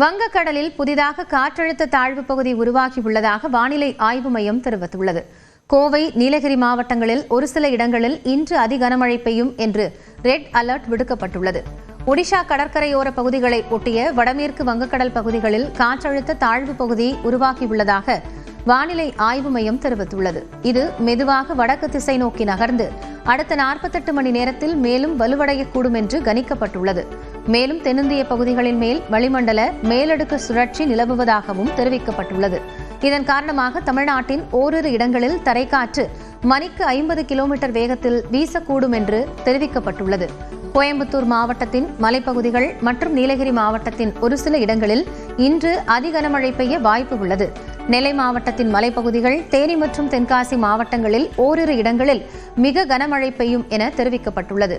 வங்கக்கடலில் புதிதாக காற்றழுத்த தாழ்வு பகுதி உருவாகியுள்ளதாக வானிலை ஆய்வு மையம் தெரிவித்துள்ளது. கோவை, நீலகிரி மாவட்டங்களில் ஒரு சில இடங்களில் இன்று அதிகனமழை பெய்யும் என்று ரெட் அலர்ட் விடுக்கப்பட்டுள்ளது. ஒடிஷா கடற்கரையோர பகுதிகளை ஒட்டிய வடமேற்கு வங்கக்கடல் பகுதிகளில் காற்றழுத்த தாழ்வு பகுதி உருவாகியுள்ளதாக வானிலை ஆய்வு மையம் தெரிவித்துள்ளது. இது மெதுவாக வடக்கு திசை நோக்கி நகர்ந்து அடுத்த 48 மணி நேரத்தில் மேலும் வலுவடையக்கூடும் என்று கணிக்கப்பட்டுள்ளது. மேலும் தென்னிந்திய பகுதிகளின் மேல் வளிமண்டல மேலடுக்கு சுழற்சி நிலவுவதாகவும் தெரிவிக்கப்பட்டுள்ளது. இதன் காரணமாக தமிழ்நாட்டின் ஓரிரு இடங்களில் தரைக்காற்று மணிக்கு 50 கிலோமீட்டர் வேகத்தில் வீசக்கூடும் என்று தெரிவிக்கப்பட்டுள்ளது. கோயம்புத்தூர் மாவட்டத்தின் மலைப்பகுதிகள் மற்றும் நீலகிரி மாவட்டத்தின் ஒரு சில இடங்களில் இன்று அதிகனமழை பெய்ய வாய்ப்பு உள்ளது. நெல்லை மாவட்டத்தின் மலைப்பகுதிகள், தேனி மற்றும் தென்காசி மாவட்டங்களில் ஓரிரு இடங்களில் மிக கனமழை பெய்யும் என தெரிவிக்கப்பட்டுள்ளது.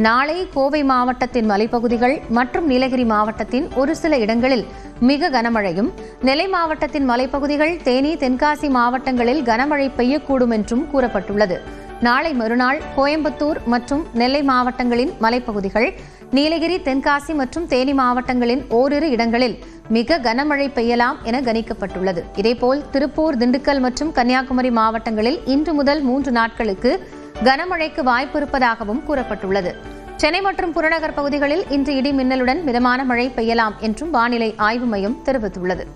நாளை கோவை மாவட்டத்தின் மலைப்பகுதிகள் மற்றும் நீலகிரி மாவட்டத்தின் ஒரு சில இடங்களில் மிக கனமழையும், நெல்லை மாவட்டத்தின் மலைப்பகுதிகள், தேனி, தென்காசி மாவட்டங்களில் கனமழை பெய்யக்கூடும் என்றும் கூறப்பட்டுள்ளது. நாளை மறுநாள் கோயம்புத்தூர் மற்றும் நெல்லை மாவட்டங்களின் மலைப்பகுதிகள், நீலகிரி, தென்காசி மற்றும் தேனி மாவட்டங்களின் ஓரிரு இடங்களில் மிக கனமழை பெய்யலாம் என கணிக்கப்பட்டுள்ளது. இதேபோல் திருப்பூர், திண்டுக்கல் மற்றும் கன்னியாகுமரி மாவட்டங்களில் இன்று முதல் 3 நாட்களுக்கு கனமழைக்கு வாய்ப்பு இருப்பதாகவும் கூறப்பட்டுள்ளது. சென்னை மற்றும் புறநகர் பகுதிகளில் இன்று இடி மின்னலுடன் மிதமான மழை பெய்யலாம் என்றும் வானிலை ஆய்வு மையம் தெரிவித்துள்ளது.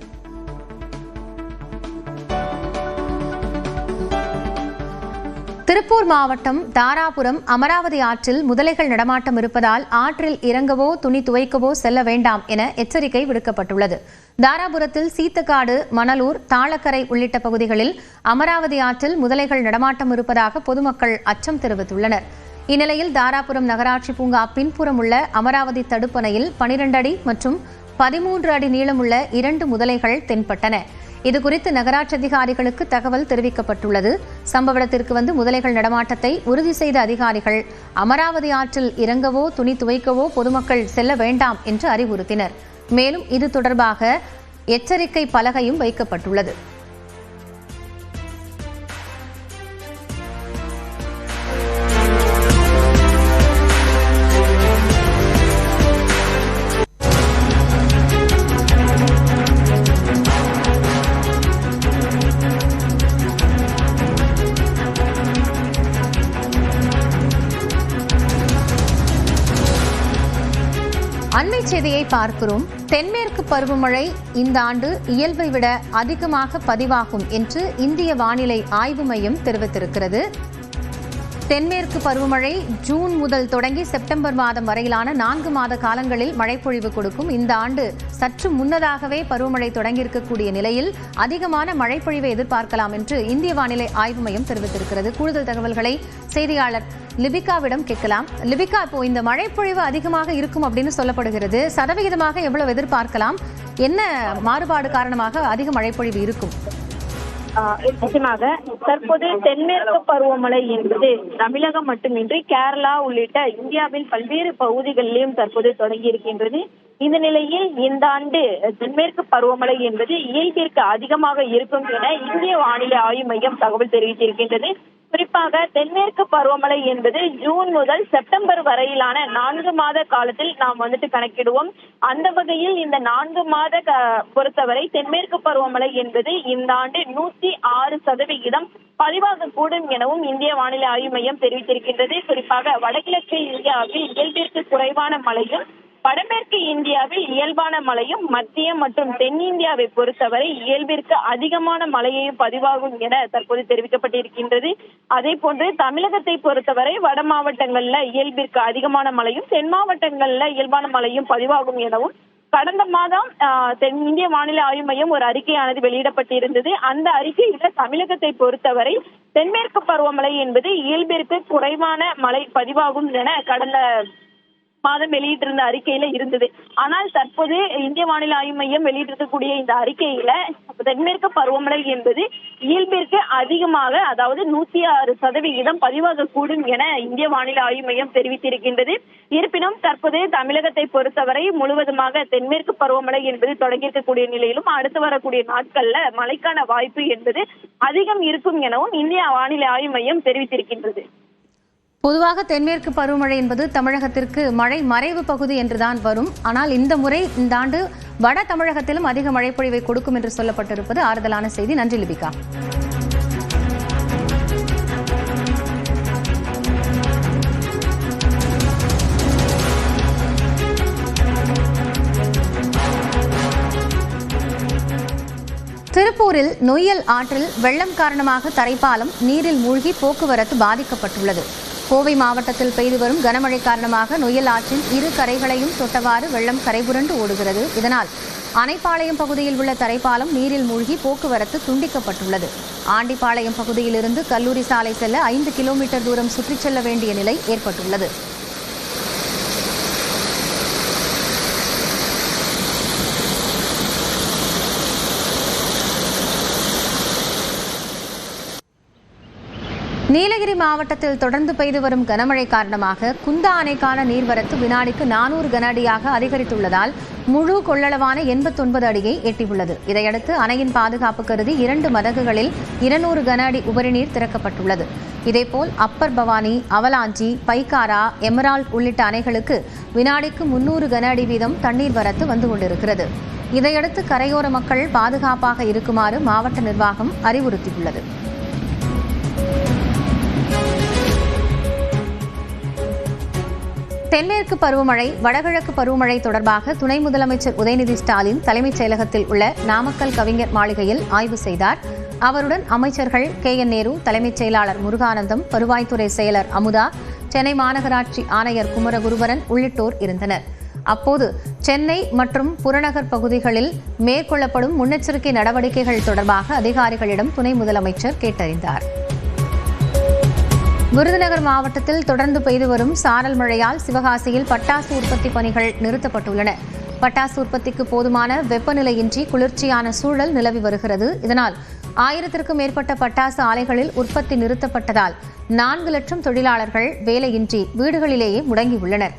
திருப்பூர் மாவட்டம் தாராபுரம் அமராவதி ஆற்றில் முதலைகள் நடமாட்டம் இருப்பதால் ஆற்றில் இறங்கவோ துணி துவைக்கவோ செல்ல வேண்டாம் என எச்சரிக்கை விடுக்கப்பட்டுள்ளது. தாராபுரத்தில் சீத்தக்காடு, மணலூர், தாளக்கரை உள்ளிட்ட பகுதிகளில் அமராவதி ஆற்றில் முதலைகள் நடமாட்டம் இருப்பதாக பொதுமக்கள் அச்சம் தெரிவித்துள்ளனர். இந்நிலையில் தாராபுரம் நகராட்சி பூங்கா பின்புறம் உள்ள அமராவதி தடுப்பணையில் 12 அடி மற்றும் 13 அடி நீளமுள்ள 2 முதலைகள் தென்பட்டன. இதுகுறித்து நகராட்சி அதிகாரிகளுக்கு தகவல் தெரிவிக்கப்பட்டுள்ளது. சம்பவ இடத்திற்கு வந்து முதலைகள் நடமாட்டத்தை உறுதி செய்த அதிகாரிகள் அமராவதி ஆற்றில் இறங்கவோ துணி துவைக்கவோ பொதுமக்கள் செல்ல வேண்டாம் என்று அறிவுறுத்தினர். மேலும் இது தொடர்பாக எச்சரிக்கை பலகையும் வைக்கப்பட்டுள்ளது. அண்மை செய்தியை பார்க்கிறோம். தென்மேற்கு பருவமழை இந்த ஆண்டு இயல்பை விட அதிகமாக பதிவாகும் என்று இந்திய வானிலை ஆய்வு மையம் தெரிவித்திருக்கிறது. தென்மேற்கு பருவமழை ஜூன் முதல் தொடங்கி செப்டம்பர் மாதம் வரையிலான 4 மாத காலங்களில் மழைப்பொழிவு கொடுக்கும். இந்த ஆண்டு சற்று முன்னதாகவே பருவமழை தொடங்கியிருக்கக்கூடிய நிலையில் அதிகமான மழைப்பொழிவை எதிர்பார்க்கலாம் என்று இந்திய வானிலை ஆய்வு மையம் தெரிவித்திருக்கிறது. கூடுதல் தகவல்களை செய்தியாளர் லிபிகாவிடம் கேட்கலாம். லிபிகா, இப்போ இந்த மழைப்பொழிவு அதிகமாக இருக்கும் அப்படின்னு சொல்லப்படுகிறது. சதவிகிதமாக எவ்வளவு எதிர்பார்க்கலாம்? என்ன மாறுபாடு காரணமாக அதிக மழைப்பொழிவு இருக்கும்? நிச்சயமாக தற்போது தென்மேற்கு பருவமழை என்பது தமிழகம் மட்டுமின்றி கேரளா உள்ளிட்ட இந்தியாவின் பல்வேறு பகுதிகளிலும் தற்போது தொடங்கி இருக்கின்றது. இந்த நிலையில் இந்த ஆண்டு தென்மேற்கு பருவமழை என்பது இயல்பிற்கு அதிகமாக இருக்கும் என இந்திய வானிலை ஆய்வு மையம் தகவல் தெரிவித்திருக்கின்றது. குறிப்பாக தென்மேற்கு பருவமழை என்பது ஜூன் முதல் செப்டம்பர் வரையிலான 4 மாத காலத்தில் நாம் கணக்கிடுவோம். அந்த வகையில் இந்த 4 மாத பொறுத்தவரை தென்மேற்கு பருவமழை என்பது இந்த ஆண்டு 106% பதிவாகக்கூடும் எனவும் இந்திய வானிலை ஆய்வு மையம் தெரிவித்திருக்கின்றது. குறிப்பாக வடகிழக்கு இந்தியாவில் இயல்பிற்கு குறைவான மழையும், வடமேற்கு இந்தியாவில் இயல்பான மழையும், மத்திய மற்றும் தென்னிந்தியாவை பொறுத்தவரை இயல்பிற்கு அதிகமான மழையையும் பதிவாகும் என தற்போது தெரிவிக்கப்பட்டிருக்கின்றது. அதே போன்று தமிழகத்தை பொறுத்தவரை வட மாவட்டங்கள்ல இயல்பிற்கு அதிகமான மழையும், தென் மாவட்டங்கள்ல இயல்பான மழையும் பதிவாகும் எனவும் கடந்த மாதம் இந்திய வானிலை ஆய்வு மையம் ஒரு அறிக்கையானது வெளியிடப்பட்டிருந்தது. அந்த அறிக்கையில தமிழகத்தை பொறுத்தவரை தென்மேற்கு பருவமழை என்பது இயல்பிற்கு குறைவான மழை பதிவாகும் என கடந்த மாதம் வெளியிட்டிருந்த அறிக்கையில இருந்தது. ஆனால் தற்போது இந்திய வானிலை ஆய்வு மையம் வெளியிட்டிருக்கக்கூடிய இந்த அறிக்கையில தென்மேற்கு பருவமழை என்பது இயல்பிற்கு அதிகமாக, அதாவது 106% பதிவாகக்கூடும் என இந்திய வானிலை ஆய்வு மையம் தெரிவித்திருக்கின்றது. இருப்பினும் தற்போது தமிழகத்தை பொறுத்தவரை முழுவதுமாக தென்மேற்கு பருவமழை என்பது தொடங்கியிருக்கக்கூடிய நிலையிலும் அடுத்து வரக்கூடிய நாட்கள்ல மழைக்கான வாய்ப்பு என்பது அதிகம் இருக்கும் எனவும் இந்திய வானிலை ஆய்வு மையம் தெரிவித்திருக்கின்றது. பொதுவாக தென்மேற்கு பருவமழை என்பது தமிழகத்திற்கு மழை மறைவு பகுதி என்றுதான் வரும். ஆனால் இந்த முறை இந்த ஆண்டு வட தமிழகத்திலும் அதிக மழைப்பொழிவை கொடுக்கும் என்று சொல்லப்பட்டிருப்பது ஆறுதலான செய்தி. நன்றி லிபிகா. திருப்பூரில் நொய்யல் ஆற்றில் வெள்ளம் காரணமாக தரைப்பாலம் நீரில் மூழ்கி போக்குவரத்து பாதிக்கப்பட்டுள்ளது. கோவை மாவட்டத்தில் பெய்து வரும் கனமழை காரணமாக நொய்யல் ஆற்றின் இரு கரைகளையும் தொட்டவாறு வெள்ளம் கரைபுரண்டு ஓடுகிறது. இதனால் அணைப்பாளையம் பகுதியில் உள்ள தரைப்பாலம் நீரில் மூழ்கி போக்குவரத்து துண்டிக்கப்பட்டுள்ளது. ஆண்டிப்பாளையம் பகுதியிலிருந்து கல்லூரி சாலை செல்ல 5 கிலோமீட்டர் தூரம் சுற்றிச் செல்ல வேண்டிய நிலை ஏற்பட்டுள்ளது. நீலகிரி மாவட்டத்தில் தொடர்ந்து பெய்து வரும் கனமழை காரணமாக குந்தா அணைக்கான நீர்வரத்து வினாடிக்கு 400 கன அடியாக அதிகரித்துள்ளதால் முழு கொள்ளளவான 89 அடியை எட்டியுள்ளது. இதையடுத்து அணையின் பாதுகாப்பு கருதி 2 மதகுகளில் 200 கன அடி உபரிநீர் திறக்கப்பட்டுள்ளது. இதேபோல் அப்பர் பவானி, அவலாஞ்சி, பைக்காரா, எமரால்ட் உள்ளிட்ட அணைகளுக்கு வினாடிக்கு 300 கன அடி வீதம் தண்ணீர் வரத்து வந்து கொண்டிருக்கிறது. இதையடுத்து கரையோர மக்கள் பாதுகாப்பாக இருக்குமாறு மாவட்ட நிர்வாகம் அறிவுறுத்தியுள்ளது. தென்மேற்கு பருவமழை, வடகிழக்கு பருவமழை தொடர்பாக துணை முதலமைச்சர் உதயநிதி ஸ்டாலின் தலைமைச் செயலகத்தில் உள்ள நாமக்கல் கவிஞர் மாளிகையில் ஆய்வு செய்தார். அவருடன் அமைச்சர்கள் KN நேரு, தலைமைச் செயலாளர் முருகானந்தம், வருவாய்த்துறை செயலர் அமுதா, சென்னை மாநகராட்சி ஆணையர் குமரகுருபரன் உள்ளிட்டோர் இருந்தனர். அப்போது சென்னை மற்றும் புறநகர் பகுதிகளில் மேற்கொள்ளப்படும் முன்னெச்சரிக்கை நடவடிக்கைகள் தொடர்பாக அதிகாரிகளிடம் துணை முதலமைச்சர் கேட்டறிந்தார். விருதுநகர் மாவட்டத்தில் தொடர்ந்து பெய்து வரும் சாரல் மழையால் சிவகாசியில் பட்டாசு உற்பத்தி பணிகள் நிறுத்தப்பட்டுள்ளன. பட்டாசு உற்பத்திக்கு போதுமான வெப்பநிலையின்றி குளிர்ச்சியான சூழல் நிலவி வருகிறது. இதனால் 1000க்கும் மேற்பட்ட பட்டாசு ஆலைகளில் உற்பத்தி நிறுத்தப்பட்டதால் 4 லட்சம் தொழிலாளர்கள் வேலையின்றி வீடுகளிலேயே முடங்கியுள்ளனர்.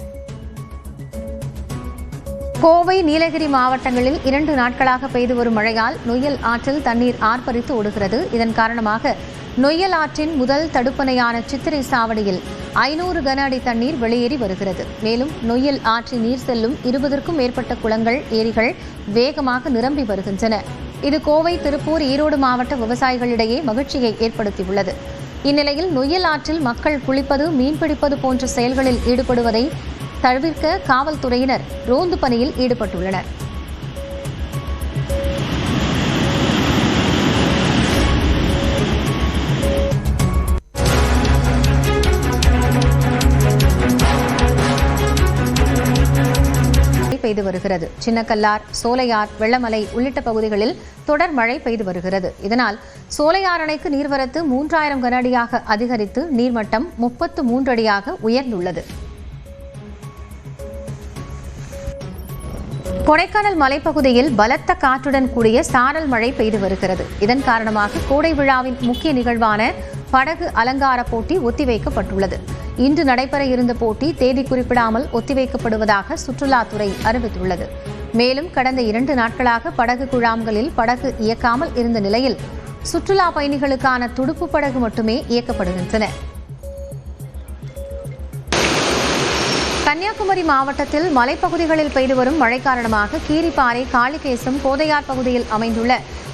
கோவை, நீலகிரி மாவட்டங்களில் 2 நாட்களாக பெய்து வரும் மழையால் நொய்யல் ஆற்றில் தண்ணீர் ஆர்ப்பரித்து ஓடுகிறது. இதன் காரணமாக நொய்யல் ஆற்றின் முதல் தடுப்பணையான சித்திரை சாவடியில் 500 கன அடி தண்ணீர் வெளியேறி வருகிறது. மேலும் நொய்யல் ஆற்றின் நீர் செல்லும் 20க்கும் மேற்பட்ட குளங்கள், ஏரிகள் வேகமாக நிரம்பி வருகின்றன. இது கோவை, திருப்பூர், ஈரோடு மாவட்ட விவசாயிகளிடையே மகிழ்ச்சியை ஏற்படுத்தியுள்ளது. இந்நிலையில் நொய்யல் ஆற்றில் மக்கள் குளிப்பது, மீன்பிடிப்பது போன்ற செயல்களில் ஈடுபடுவதை தவிர்க்க காவல்துறையினர் ரோந்து பணியில் ஈடுபட்டுள்ளனர். பெய்து வருகிறது. சின்னக்கல்லார், சோலையார், வெள்ளமலை உள்ளிட்ட பகுதிகளில் தொடர் மழை பெய்து வருகிறது. இதனால் சோலையார் அணைக்கு நீர்வரத்து 3000 கன அடியாக அதிகரித்து நீர்மட்டம் 33 அடியாக உயர்ந்துள்ளது. கொடைக்கானல் மலைப்பகுதியில் பலத்த காற்றுடன் கூடிய சாரல் மழை பெய்து வருகிறது. இதன் காரணமாக கோடை விழாவின் முக்கிய நிகழ்வான படகு அலங்கார போட்டி ஒத்திவைக்கப்பட்டுள்ளது. இன்று நடைபெற இருந்த போட்டி தேதி குறிப்பிடாமல் ஒத்திவைக்கப்படுவதாக சுற்றுலாத்துறை அறிவித்துள்ளது. மேலும் கடந்த 2 நாட்களாக படகு குழாம்களில் படகு இயக்காமல் இருந்த நிலையில் சுற்றுலா பயணிகளுக்கான துடுப்பு படகு மட்டுமே இயக்கப்படுகின்றன. கன்னியாகுமரி மாவட்டத்தில் மலைப்பகுதிகளில் பெய்து வரும் மழை காரணமாக கீரிப்பாறை, காளிகேசம், கோதையார் பகுதியில் அமைந்துள்ள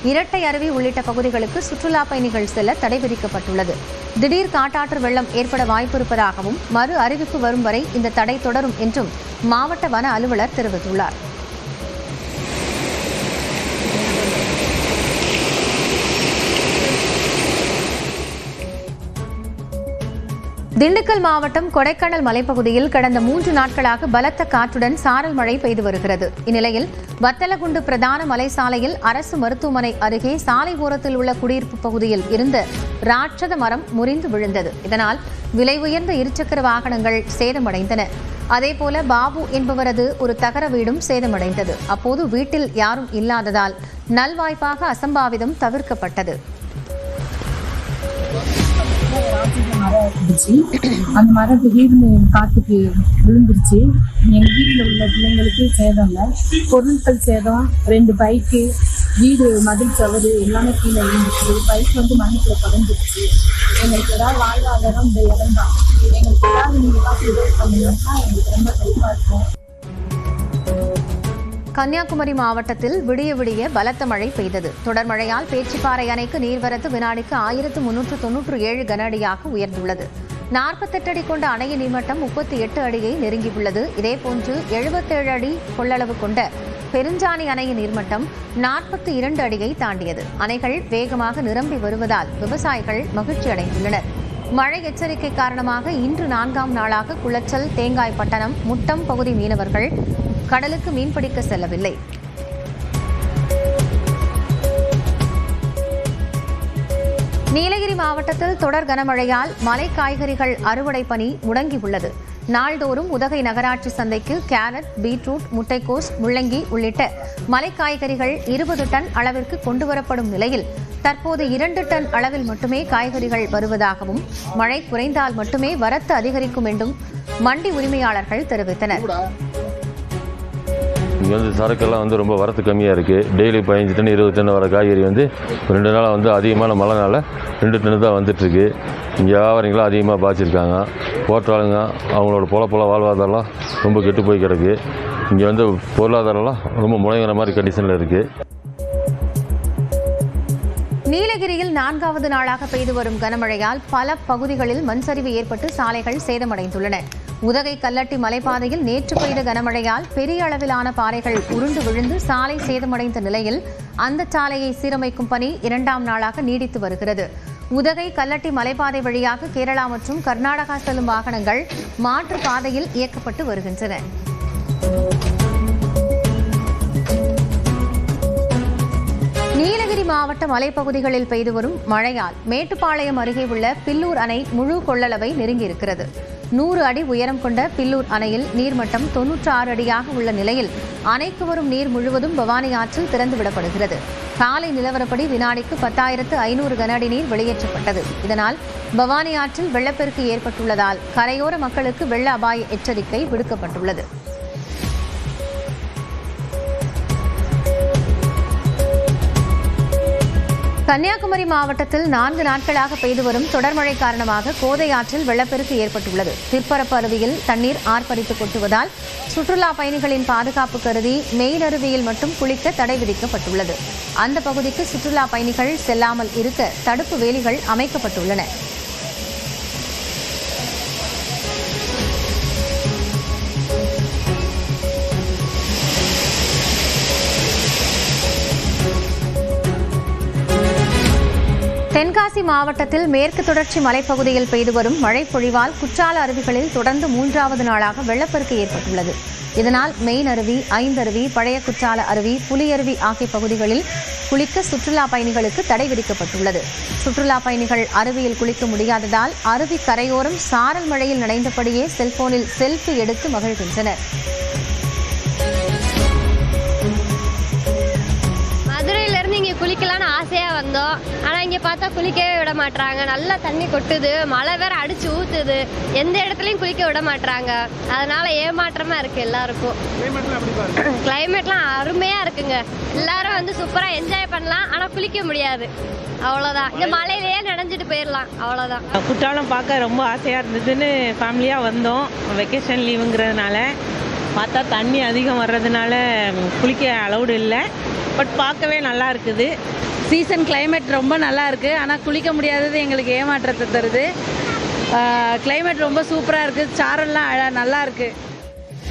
இரட்டை அருவி உள்ளிட்ட பகுதிகளுக்கு சுற்றுலா பயணிகள் செல்ல தடை விதிக்கப்பட்டுள்ளது. திடீர் காட்டாற்று வெள்ளம் ஏற்பட வாய்ப்பு இருப்பதாகவும் மறு அறிவிப்பு வரும் வரை இந்த தடை தொடரும் என்றும் மாவட்ட வன அலுவலர் தெரிவித்துள்ளார். திண்டுக்கல் மாவட்டம் கொடைக்கானல் மலைப்பகுதியில் கடந்த 3 நாட்களாக பலத்த காற்றுடன் சாரல் மழை பெய்து வருகிறது. இந்நிலையில் வத்தலகுண்டு பிரதான மலை சாலையில் அரசு மருத்துவமனை அருகே சாலை ஓரத்தில் உள்ள குடியிருப்பு பகுதியில் இருந்த ராட்சத மரம் முறிந்து விழுந்தது. இதனால் விலை உயர்ந்த இருசக்கர வாகனங்கள் சேதமடைந்தன. அதேபோல பாபு என்பவரது ஒரு தகர வீடும் சேதமடைந்தது. அப்போது வீட்டில் யாரும் இல்லாததால் நல்வாய்ப்பாக அசம்பாவிதம் தவிர்க்கப்பட்டது. மரம் இருந்துச்சு. அந்த மரம் திடீர்னு காத்துக்கு விழுந்துருச்சு. எங்கள் வீட்டில் உள்ள பிள்ளைங்களுக்கு சேதம் இல்லை, பொருட்கள் சேதம். 2 பைக்கு, வீடு, மதில் சவறு எல்லாமே கீழே விழுந்துச்சு. பைக் வந்து மண்ணுக்குள்ள பறந்துருச்சு. எங்களுக்கு ஏதாவது வாழ்வாதாரம் இந்த இடம் தான். எங்களுக்கு ஏதாவது நீங்கள் பார்த்து உதவி பண்ணீங்கன்னா எங்களுக்கு ரொம்ப ஹெல்ப்பாக இருக்கும். கன்னியாகுமரி மாவட்டத்தில் விடிய விடிய பலத்த மழை பெய்தது. தொடர் மழையால் பேச்சிப்பாறை அணைக்கு நீர்வரத்து வினாடிக்கு 1397 கன அடியாக உயர்ந்துள்ளது. 48 அடி கொண்ட அணையின் நீர்மட்டம் 38 அடியை நெருங்கியுள்ளது. இதேபோன்று 77 அடி கொள்ளளவு கொண்ட பெருஞ்சாணி அணையின் நீர்மட்டம் 42 அடியை தாண்டியது. அணைகள் வேகமாக நிரம்பி வருவதால் விவசாயிகள் மகிழ்ச்சி அடைந்துள்ளனர். மழை எச்சரிக்கை காரணமாக இன்று 4ஆம் நாளாக குளச்சல், தேங்காய்பட்டணம், முட்டம் பகுதி மீனவர்கள் கடலுக்கு மீன்பிடிக்க செல்லவில்லை. நீலகிரி மாவட்டத்தில் தொடர் கனமழையால் மலை காய்கறிகள் அறுவடை பணி முடங்கியுள்ளது. நாள்தோறும் உதகை நகராட்சி சந்தைக்கு கேரட், பீட்ரூட், முட்டைக்கோஸ், முள்ளங்கி உள்ளிட்ட மலை காய்கறிகள் 20 டன் அளவிற்கு கொண்டுவரப்படும் நிலையில் தற்போது 2 டன் அளவில் மட்டுமே காய்கறிகள் வருவதாகவும் மழை குறைந்தால் மட்டுமே வரத்து அதிகரிக்கும் என்றும் மண்டி உரிமையாளர்கள் தெரிவித்தனர். இங்கே சரக்கெல்லாம் ரொம்ப வரத்து கம்மியாக இருக்குது. டெய்லி 15 டன் 20 டன் வர காய்கறி 2 நாளாக அதிகமான மழைனால 2 டன் தான் வந்துட்டுருக்கு. இங்கே வியாபாரிங்களாம் அதிகமாக பாய்ச்சிருக்காங்க. போட்டாளுங்க அவங்களோட பொல வாழ்வாதாரம் ரொம்ப கெட்டு போய் கிடக்கு. இங்கே பொருளாதாரம்லாம் ரொம்ப முடங்குற மாதிரி கண்டிஷனில் இருக்குது. நீலகிரியில் 4வது நாளாக பெய்து வரும் கனமழையால் பல பகுதிகளில் மண்சரிவு ஏற்பட்டு சாலைகள் சேதமடைந்துள்ளன. உதகை கல்லட்டி மலைப்பாதையில் நேற்று பெய்த கனமழையால் பெரிய அளவிலான பாறைகள் உருண்டு விழுந்து சாலை சேதமடைந்த நிலையில் அந்த சாலையை சீரமைக்கும் பணி 2ஆம் நாளாக நீடித்து வருகிறது. உதகை கல்லட்டி மலைப்பாதை வழியாக கேரளா மற்றும் கர்நாடகா செல்லும் வாகனங்கள் மாற்று பாதையில் இயக்கப்பட்டு வருகின்றன. நீலகிரி மாவட்ட மலைப்பகுதிகளில் பெய்து வரும் மழையால் மேட்டுப்பாளையம் அருகே உள்ள பில்லூர் அணை முழு கொள்ளளவை நெருங்கியிருக்கிறது. 100 அடி உயரம் கொண்ட பில்லூர் அணையில் நீர்மட்டம் 96 அடியாக உள்ள நிலையில் அணைக்கு வரும் நீர் முழுவதும் பவானி ஆற்றில் திறந்துவிடப்படுகிறது. காலை நிலவரப்படி வினாடிக்கு 10,500 கன அடி நீர் வெளியேற்றப்பட்டது. இதனால் பவானி ஆற்றில் வெள்ளப்பெருக்கு ஏற்பட்டுள்ளதால் கரையோர மக்களுக்கு வெள்ள அபாய எச்சரிக்கை விடுக்கப்பட்டுள்ளது. கன்னியாகுமரி மாவட்டத்தில் 4 நாட்களாக பெய்து வரும் தொடர் மழை காரணமாக கோதை ஆற்றில் வெள்ளப்பெருக்கு ஏற்பட்டுள்ளது. திற்பரப்பு அருவியில் தண்ணீர் ஆர்ப்பரித்து கொட்டுவதால் சுற்றுலா பயணிகளின் பாதுகாப்பு கருதி மெயின் அருவியில் மட்டும் குளிக்க தடை விதிக்கப்பட்டுள்ளது. அந்த பகுதிக்கு சுற்றுலா பயணிகள் செல்லாமல் இருக்க தடுப்பு வேலிகள் அமைக்கப்பட்டுள்ளன. தென்காசி மாவட்டத்தில் மேற்கு தொடர்ச்சி மலைப்பகுதியில் பெய்து வரும் மழை பொழிவால் குற்றால அருவிகளில் தொடர்ந்து 3வது நாளாக வெள்ளப்பெருக்கு ஏற்பட்டுள்ளது. இதனால் மெயின் அருவி, ஐந்தருவி, பழைய குற்றால அருவி, புலியருவி ஆகிய பகுதிகளில் குளிக்க சுற்றுலா பயணிகளுக்கு தடை விதிக்கப்பட்டுள்ளது. சுற்றுலா பயணிகள் அருவியில் குளிக்க முடியாததால் அருவி கரையோரம் சாரல் மழையில் நனைந்தபடியே செல்போனில் செல்ஃபி எடுத்து மகிழ்கின்றனர். இங்கே குளிக்கலான்னு ஆசையாக வந்தோம். ஆனால் இங்கே பார்த்தா குளிக்கவே விட மாட்டாங்க. நல்லா தண்ணி கொட்டுது, மழை வேற அடிச்சு ஊற்றுது. எந்த இடத்துலையும் குளிக்க விட மாட்டாங்க. அதனால ஏமாற்றமாக இருக்குது எல்லாருக்கும். கிளைமேட்லாம் அருமையாக இருக்குங்க. எல்லாரும் சூப்பராக என்ஜாய் பண்ணலாம். ஆனால் குளிக்க முடியாது, அவ்வளோதான். இந்த மழையிலேயே நனைஞ்சிட்டு போயிடலாம், அவ்வளோதான். குற்றாலம் பார்க்க ரொம்ப ஆசையாக இருந்ததுன்னு ஃபேமிலியாக வந்தோம். வெக்கேஷன் லீவுங்கிறதுனால பார்த்தா தண்ணி அதிகம் வர்றதுனால குளிக்க அலௌடு இல்லை. பட் பார்க்கவே நல்லா இருக்குது. சீசன் கிளைமேட் ரொம்ப நல்லா இருக்குது. ஆனால் குளிக்க முடியாதது எங்களுக்கு ஏமாற்றத்தை தருது. கிளைமேட் ரொம்ப சூப்பராக இருக்குது. சாரெல்லாம் நல்லா இருக்குது.